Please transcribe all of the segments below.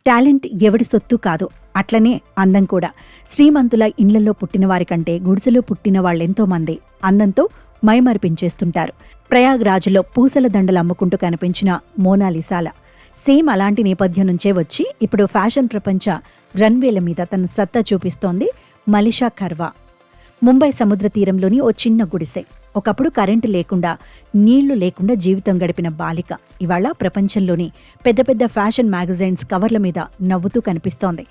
Talent ఎవడి సొత్తు కాదు, అట్లనే అందం కూడా. శ్రీమంతుల ఇండ్లలో పుట్టిన వారికంటే గుడిసెలో పుట్టిన వాళ్ళెంతో మంది అందంతో మైమరిపించేస్తుంటారు. ప్రయాగ్రాజ్లో పూసల దండలు అమ్ముకుంటూ కనిపించిన మోనాలిసాల సేమ్ అలాంటి నేపథ్యం నుంచే వచ్చి ఇప్పుడు ఫ్యాషన్ ప్రపంచ రన్వేల మీద తన సత్తా చూపిస్తోంది మలిషా ఖర్వా. ముంబై సముద్ర తీరంలోని ఓ చిన్న గుడిసె, ఒకప్పుడు కరెంటు లేకుండా నీళ్లు లేకుండా జీవితం గడిపిన బాలిక ఇవాళ ప్రపంచంలోని పెద్ద పెద్ద ఫ్యాషన్ మ్యాగజైన్స్ కవర్ల మీద నవ్వుతూ కనిపిస్తోంది.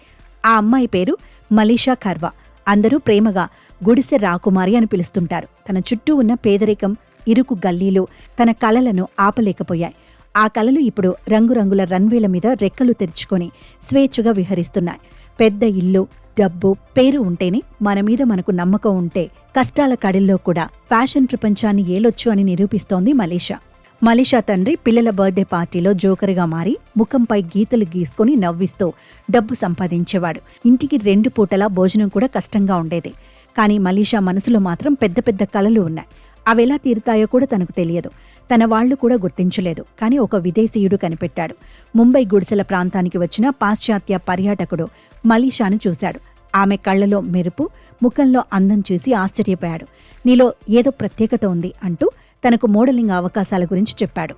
ఆ అమ్మాయి పేరు మలిషా ఖర్వా. అందరూ ప్రేమగా గుడిసె రాకుమారి అని పిలుస్తుంటారు. తన చుట్టూ ఉన్న పేదరికం, ఇరుకు గల్లీలు తన కలలను ఆపలేకపోయాయి. ఆ కలలు ఇప్పుడు రంగురంగుల రన్వేల మీద రెక్కలు తెరుచుకొని స్వేచ్ఛగా విహరిస్తున్నాయి. పెద్ద ఇల్లు, డబ్బు, పేరు ఉంటేనే మన మీద మనకు నమ్మకం ఉంటే కష్టాల కడిల్లో కూడా ఫ్యాషన్ ప్రపంచాన్ని ఏలొచ్చు అని నిరూపిస్తోంది మలిషా. మలిషా తండ్రి పిల్లల బర్త్డే పార్టీలో జోకర్గా మారి ముఖంపై గీతలు గీసుకొని నవ్విస్తూ డబ్బు సంపాదించేవాడు. ఇంటికి 2 పూటలా భోజనం కూడా కష్టంగా ఉండేది. కానీ మలిషా మనసులో మాత్రం పెద్ద పెద్ద కలలు ఉన్నాయి. అవెలా తీరుతాయో కూడా తనకు తెలియదు. తన వాళ్లు కూడా గుర్తించలేదు. కానీ ఒక విదేశీయుడు కనిపెట్టాడు. ముంబై గుడిసెల ప్రాంతానికి వచ్చిన పాశ్చాత్య పర్యాటకుడు మలిషాను చూశాడు. ఆమె కళ్లలో మెరుపు, ముఖంలో అందం చూసి ఆశ్చర్యపోయాడు. నీలో ఏదో ప్రత్యేకత ఉంది అంటూ తనకు మోడలింగ్ అవకాశాల గురించి చెప్పాడు.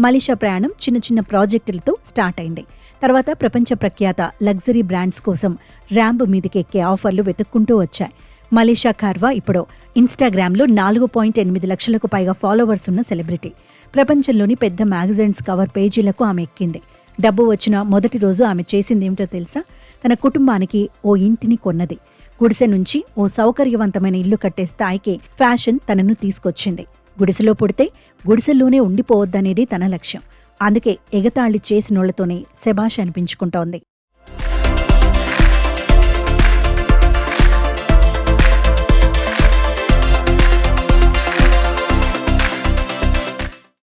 మలిషా ప్రయాణం చిన్న చిన్న ప్రాజెక్టులతో స్టార్ట్ అయింది. తర్వాత ప్రపంచ ప్రఖ్యాత లగ్జరీ బ్రాండ్స్ కోసం ర్యాంప్ మీదకెక్కే ఆఫర్లు వెతుక్కుంటూ వచ్చాయి. మలిషా ఖర్వా ఇప్పుడు ఇన్స్టాగ్రామ్లో 4.8 లక్షలకు పైగా ఫాలోవర్స్ ఉన్న సెలబ్రిటీ. ప్రపంచంలోని పెద్ద మ్యాగజైన్స్ కవర్ పేజీలకు ఆమె ఎక్కింది. డబ్బు వచ్చిన మొదటి రోజు ఆమె చేసిందేమిటో తెలుసా? తన కుటుంబానికి ఓ ఇంటిని కొన్నది. గుడిసె నుంచి ఓ సౌకర్యవంతమైన ఇల్లు కట్టే స్థాయికి ఫ్యాషన్ తనను తీసుకొచ్చింది. గుడిసెలో పుడితే గుడిసెల్లోనే ఉండిపోవద్దనేది తన లక్ష్యం. అందుకే ఎగతాళి చేసినోళ్లతోనే శభాష్ అనిపించుకుంటోంది.